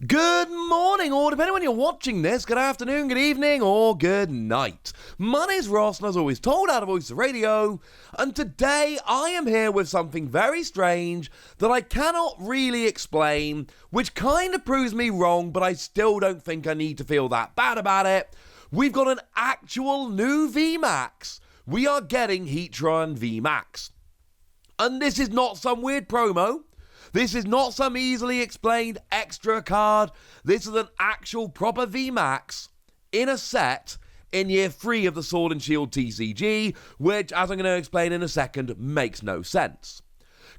Good morning, or depending on when you're watching this, good afternoon, good evening, or good night. My name's Ross, and as always told out of Voice of Radio, and today I am here with something very strange that I cannot really explain, which kind of proves me wrong, but I still don't think I need to feel that bad about it. We've got an actual new VMAX. We are getting Heatran VMAX. And this is not some weird promo. This is not some easily explained extra card. This is an actual proper VMAX in a set in year 3 of the Sword and Shield TCG, which, as I'm going to explain in a second, makes no sense.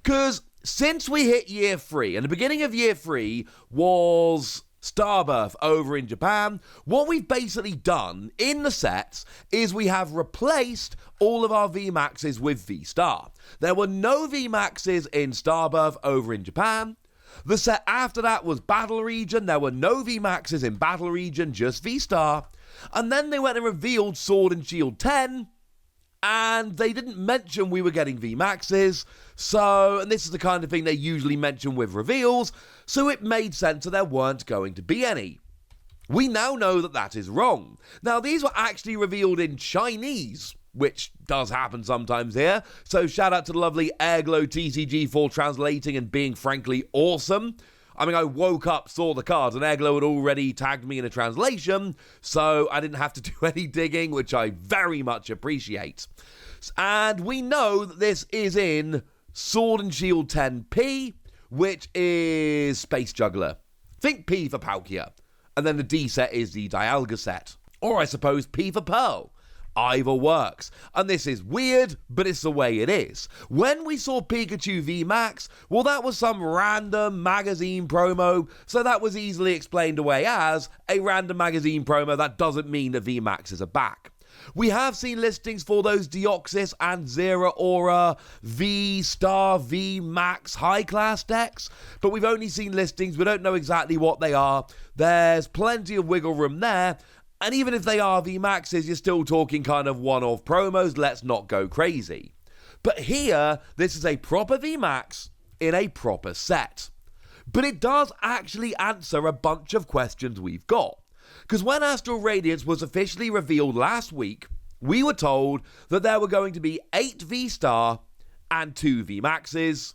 Because since we hit year 3, and the beginning of year 3 was Starbirth over in Japan, what we've basically done in the sets is we have replaced all of our VMAXs with V-Star. There were no VMAXs in Starbirth over in Japan. The set after that was Battle Region. There were no VMAXs in Battle Region, just V-Star. And then they went and revealed Sword and Shield 10, and they didn't mention we were getting VMAXs, and this is the kind of thing they usually mention with reveals, so it made sense that there weren't going to be any. We now know that that is wrong. Now, these were actually revealed in Chinese, which does happen sometimes here, so shout out to the lovely Airglow TCG for translating and being frankly awesome. I mean, I woke up, saw the cards, and Airglow had already tagged me in a translation, so I didn't have to do any digging, which I very much appreciate. And we know that this is in Sword and Shield 10P, which is Space Juggler. Think P for Palkia. And then the D set is the Dialga set. Or I suppose P for Pearl. Either works. And this is weird, but it's the way it is. When we saw Pikachu VMAX, well, that was some random magazine promo, so that was easily explained away as a random magazine promo. That doesn't mean that VMAXs are back. We have seen listings for those Deoxys and Zera Aura V-Star VMAX high-class decks, but we've only seen listings. We don't know exactly what they are. There's plenty of wiggle room there. And even if they are VMAXs, you're still talking kind of one-off promos. Let's not go crazy. But here, this is a proper VMAX in a proper set. But it does actually answer a bunch of questions we've got. Because when Astral Radiance was officially revealed last week, we were told that there were going to be 8 V-Star and 2 VMAXs.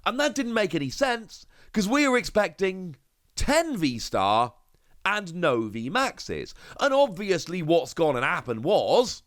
And that didn't make any sense, because we were expecting 10 V-Star and no VMAXs. And obviously what's gone and happened was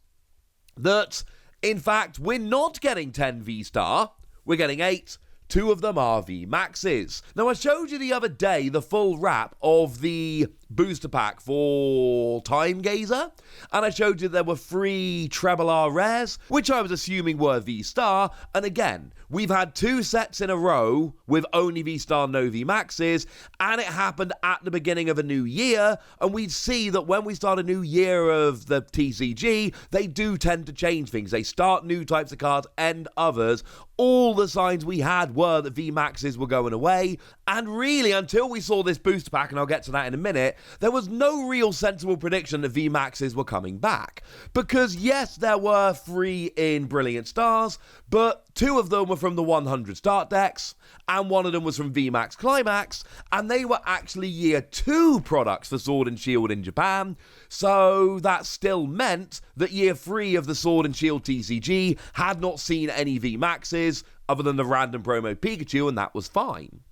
that, in fact, we're not getting 10 V-Star, we're getting 8. 2 of them are VMAXs. Now, I showed you the other day the full wrap of the booster pack for Time Gazer, and I showed you there were 3 Treble R rares, which I was assuming were V-Star, and again, we've had 2 sets in a row with only V-Star, no VMAXs, and it happened at the beginning of a new year, and we'd see that when we start a new year of the TCG, they do tend to change things. They start new types of cards, end others. All the signs we had were that VMAXs were going away, and really, until we saw this booster pack, and I'll get to that in a minute, there was no real sensible prediction that VMAXs were coming back. Because yes, there were 3 in Brilliant Stars, but 2 of them were from the 100 start decks, and 1 of them was from VMAX Climax, and they were actually year 2 products for Sword and Shield in Japan, so that still meant that year 3 of the Sword and Shield TCG had not seen any VMAXs, other than the random promo Pikachu, and that was fine.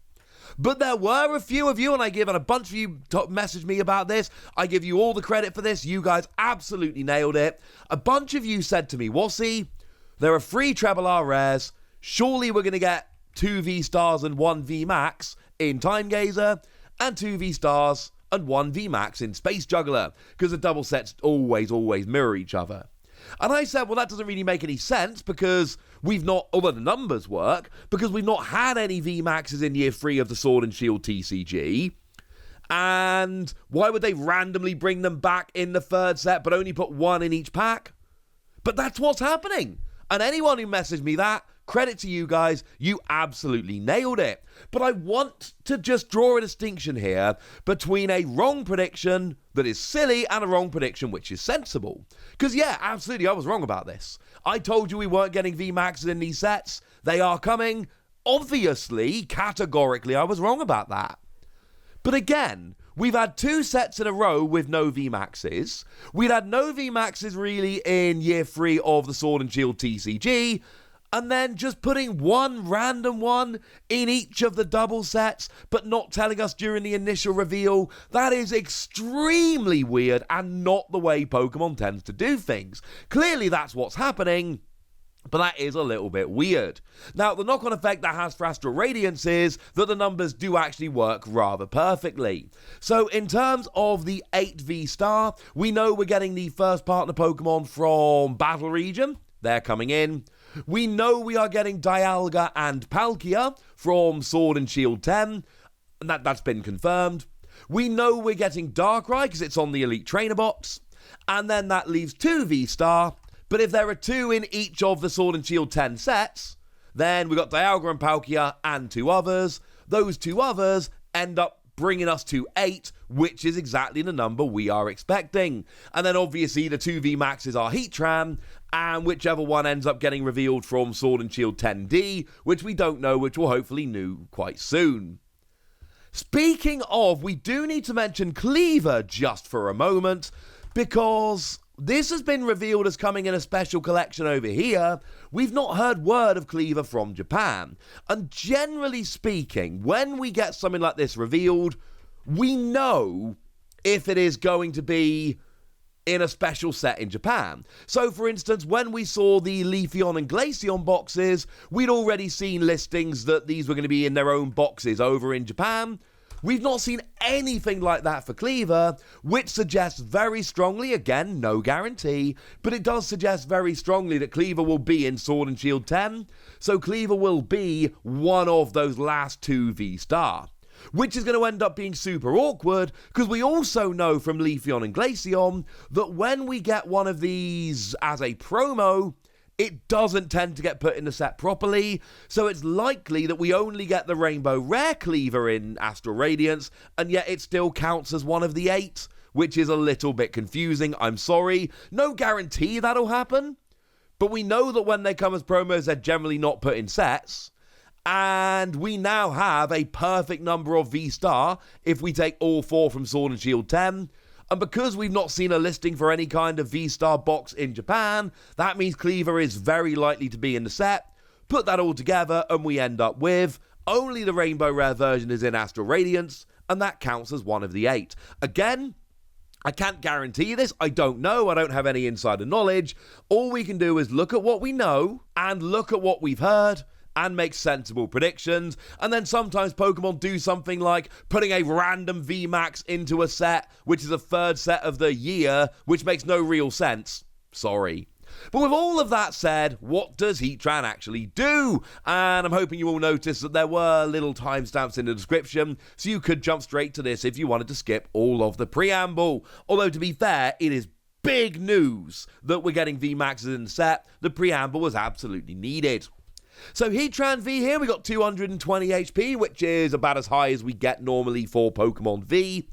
But there were a few of you, and a bunch of you messaged me about this. I give you all the credit for this. You guys absolutely nailed it. A bunch of you said to me, Wassy, there are 3 Treble R rares. Surely we're going to get 2 V-Stars and 1 VMAX in Time Gazer, and 2 V-Stars and 1 VMAX in Space Juggler, because the double sets always mirror each other. And I said, well, that doesn't really make any sense, because we've not, although the numbers work, because we've not had any VMAXs in year 3 of the Sword and Shield TCG. And why would they randomly bring them back in the 3rd set, but only put 1 in each pack? But that's what's happening. And anyone who messaged me that, credit to you guys, you absolutely nailed it. But I want to just draw a distinction here between a wrong prediction that is silly and a wrong prediction which is sensible. Because yeah, absolutely, I was wrong about this. I told you we weren't getting VMAXs in these sets. They are coming. Obviously, categorically, I was wrong about that. But again, we've had 2 sets in a row with no VMAXs. We'd had no VMAXs really in year 3 of the Sword and Shield TCG, and then just putting one random one in each of the double sets, but not telling us during the initial reveal, that is extremely weird and not the way Pokemon tends to do things. Clearly that's what's happening, but that is a little bit weird. Now, the knock-on effect that has for Astral Radiance is that the numbers do actually work rather perfectly. So in terms of the 8 V-Star, we know we're getting the first partner Pokemon from Battle Region. They're coming in. We know we are getting Dialga and Palkia from Sword and Shield 10, and that's been confirmed. We know we're getting Darkrai because it's on the Elite Trainer box, and then that leaves 2 V-Star, but if there are 2 in each of the Sword and Shield 10 sets, then we've got Dialga and Palkia and 2 others. Those 2 others end up bringing us to 8, which is exactly the number we are expecting. And then obviously the 2 VMAXs are Heatran, and whichever one ends up getting revealed from Sword and Shield 10D, which we don't know, which we'll hopefully know quite soon. Speaking of, we do need to mention Kleavor just for a moment, because this has been revealed as coming in a special collection over here. We've not heard word of Kleavor from Japan. And generally speaking, when we get something like this revealed, we know if it is going to be in a special set in Japan. So, for instance, when we saw the Leafeon and Glaceon boxes, we'd already seen listings that these were going to be in their own boxes over in Japan. We've not seen anything like that for Kleavor, which suggests very strongly, again, no guarantee, but it does suggest very strongly that Kleavor will be in Sword and Shield 10, so Kleavor will be one of those last 2 V-Star, which is going to end up being super awkward, because we also know from Leafeon and Glaceon that when we get one of these as a promo, it doesn't tend to get put in the set properly, so it's likely that we only get the Rainbow Rare Kleavor in Astral Radiance, and yet it still counts as one of the 8, which is a little bit confusing, I'm sorry. No guarantee that'll happen, but we know that when they come as promos, they're generally not put in sets, and we now have a perfect number of V-Star if we take all 4 from Sword and Shield 10, and because we've not seen a listing for any kind of V-Star box in Japan, that means Kleavor is very likely to be in the set. Put that all together and we end up with only the Rainbow Rare version is in Astral Radiance, and that counts as one of the 8. Again, I can't guarantee this, I don't know, I don't have any insider knowledge. All we can do is look at what we know and look at what we've heard and make sensible predictions, and then sometimes Pokemon do something like putting a random VMAX into a set, which is a 3rd set of the year, which makes no real sense. Sorry. But with all of that said, what does Heatran actually do? And I'm hoping you all noticed that there were little timestamps in the description, so you could jump straight to this if you wanted to skip all of the preamble. Although, to be fair, it is big news that we're getting VMAXs in the set. The preamble was absolutely needed. So Heatran V here, we got 220 HP, which is about as high as we get normally for Pokemon V.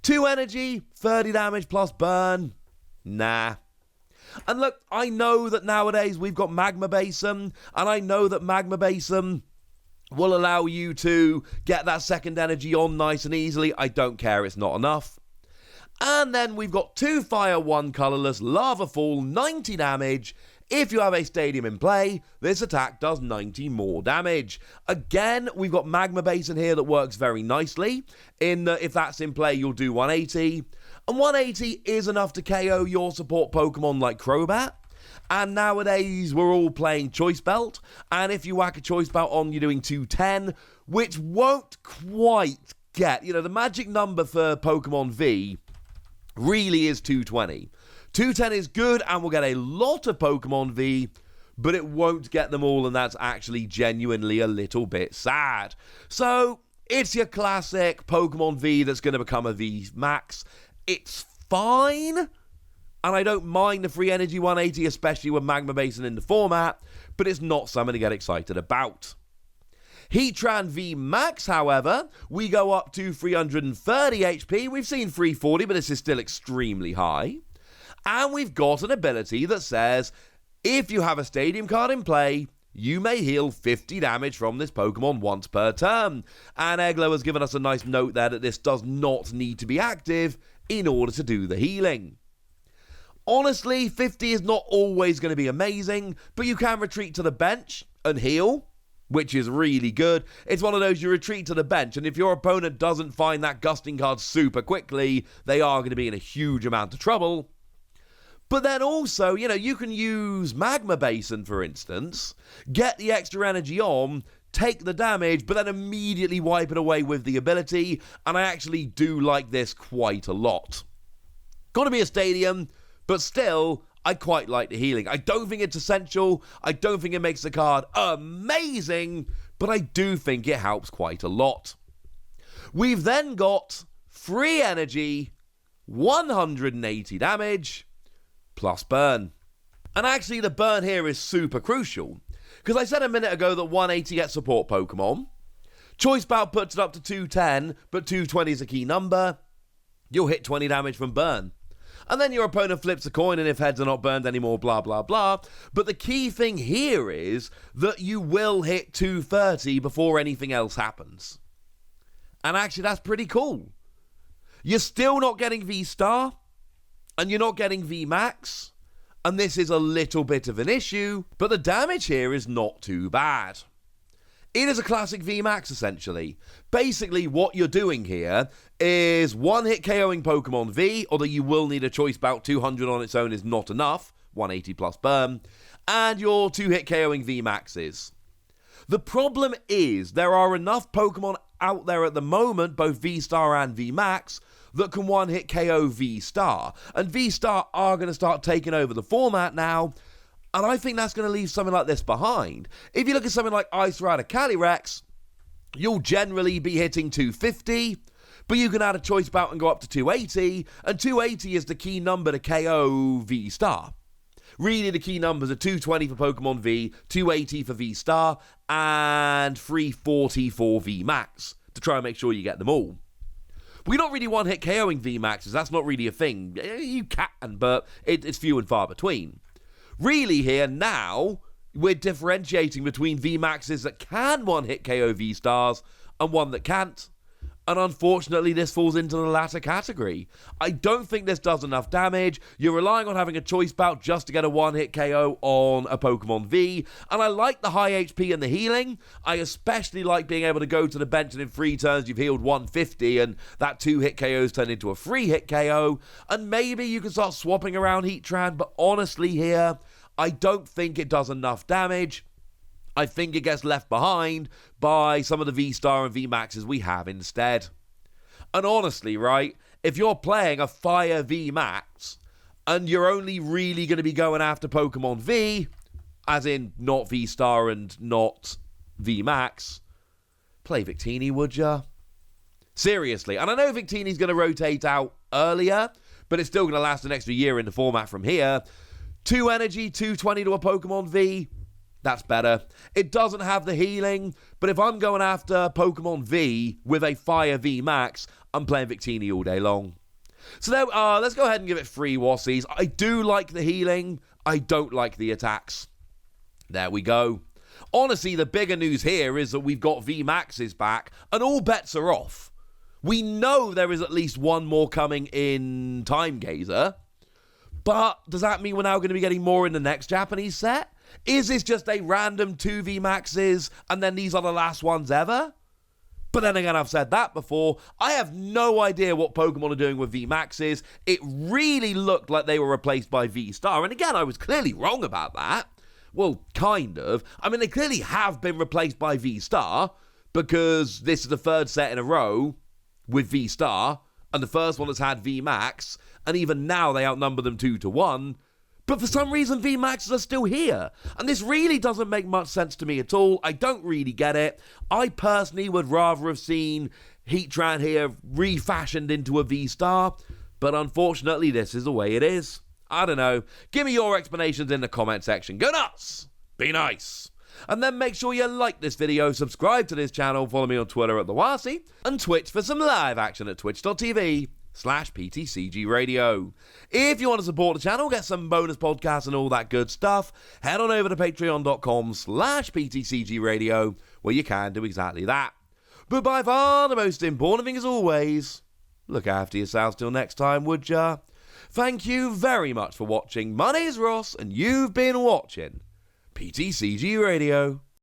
2 energy, 30 damage plus burn. Nah. And look, I know that nowadays we've got Magma Basin, and I know that Magma Basin will allow you to get that second energy on nice and easily. I don't care, it's not enough. And then we've got 2 Fire, 1 Colorless, Lava Fall, 90 damage. If you have a Stadium in play, this attack does 90 more damage. Again, we've got Magma Basin here that works very nicely. If that's in play, you'll do 180. And 180 is enough to KO your support Pokemon like Crobat. And nowadays, we're all playing Choice Belt. And if you whack a Choice Belt on, you're doing 210, which won't quite get, the magic number for Pokemon V really is 220. 210 is good, and we'll get a lot of Pokemon V, but it won't get them all, and that's actually genuinely a little bit sad. So, it's your classic Pokemon V that's going to become a VMAX. It's fine, and I don't mind the free energy 180, especially with Magma Basin in the format, but it's not something to get excited about. Heatran VMAX, however, we go up to 330 HP. We've seen 340, but this is still extremely high. And we've got an ability that says, if you have a Stadium card in play, you may heal 50 damage from this Pokemon once per turn. And Eglo has given us a nice note there that this does not need to be active in order to do the healing. Honestly, 50 is not always going to be amazing, but you can retreat to the bench and heal, which is really good. It's one of those, you retreat to the bench, and if your opponent doesn't find that gusting card super quickly, they are going to be in a huge amount of trouble. But then also, you can use Magma Basin, for instance, get the extra energy on, take the damage, but then immediately wipe it away with the ability, and I actually do like this quite a lot. Gotta be a stadium, but still, I quite like the healing. I don't think it's essential, I don't think it makes the card amazing, but I do think it helps quite a lot. We've then got free energy, 180 damage, plus burn. And actually the burn here is super crucial, because I said a minute ago that 180 gets support Pokemon. Choice Bout puts it up to 210, but 220 is a key number. You'll hit 20 damage from burn. And then your opponent flips a coin, and if heads are not burned anymore, blah, blah, blah. But the key thing here is that you will hit 230 before anything else happens. And actually, that's pretty cool. You're still not getting V-Star, and you're not getting VMAX, and this is a little bit of an issue, but the damage here is not too bad. It is a classic VMAX, essentially. Basically, what you're doing here is one-hit KOing Pokemon V, although you will need a Choice Bout. 200 on its own is not enough, 180 plus burn, and your two-hit KOing VMAXs. The problem is there are enough Pokemon out there at the moment, both V-Star and VMAX, that can one-hit KO V-Star, and V-Star are going to start taking over the format now. And I think that's going to leave something like this behind. If you look at something like Ice Rider Calyrex, you'll generally be hitting 250, but you can add a Choice Bout and go up to 280, and 280 is the key number to KO V-Star. Really, the key numbers are 220 for Pokemon V, 280 for V-Star, and 340 for VMAX, to try and make sure you get them all. We don't really one-hit KOing VMAXs, that's not really a thing. You can, but it's few and far between. Really here, now, we're differentiating between VMAXs that can one-hit KO V-Stars and one that can't. And unfortunately, this falls into the latter category. I don't think this does enough damage. You're relying on having a Choice Bout just to get a one-hit KO on a Pokemon V. And I like the high HP and the healing. I especially like being able to go to the bench and in 3 turns you've healed 150 and that 2-hit KO's turned into a 3-hit KO. And maybe you can start swapping around Heatran, but honestly here, I don't think it does enough damage. I think it gets left behind by some of the V-Star and VMAXs we have instead. And honestly, right, if you're playing a Fire VMAX and you're only really going to be going after Pokemon V, as in not V-Star and not VMAX, play Victini, would ya? Seriously. And I know Victini's going to rotate out earlier, but it's still going to last an extra year in the format from here. 2 energy, 220 to a Pokemon V. That's better. It doesn't have the healing, but if I'm going after Pokemon V with a Fire VMAX, I'm playing Victini all day long. So there, let's go ahead and give it 3 Wassies. I do like the healing. I don't like the attacks. There we go. Honestly, the bigger news here is that we've got VMAXs back, and all bets are off. We know there is at least one more coming in Time Gazer, but does that mean we're now going to be getting more in the next Japanese set? Is this just a random 2 VMAXs and then these are the last ones ever? But then again, I've said that before. I have no idea what Pokemon are doing with VMAXs. It really looked like they were replaced by V-Star. And again, I was clearly wrong about that. Well, kind of. I mean, they clearly have been replaced by V-Star because this is the 3rd set in a row with V-Star. And the first one has had VMAX. And even now they outnumber them 2-1. But for some reason, VMAXs are still here. And this really doesn't make much sense to me at all. I don't really get it. I personally would rather have seen Heatran here refashioned into a V-Star. But unfortunately, this is the way it is. I don't know. Give me your explanations in the comment section. Go nuts! Be nice! And then make sure you like this video, subscribe to this channel, follow me on Twitter at TheWasi, and Twitch for some live action at twitch.tv/TheWasi. patreon.com/PTCG Radio. If you want to support the channel, get some bonus podcasts and all that good stuff, head on over to patreon.com/PTCG Radio, where you can do exactly that. But by far the most important thing as always, look after yourselves till next time, would ya? Thank you very much for watching. My name's Ross, and you've been watching PTCG Radio.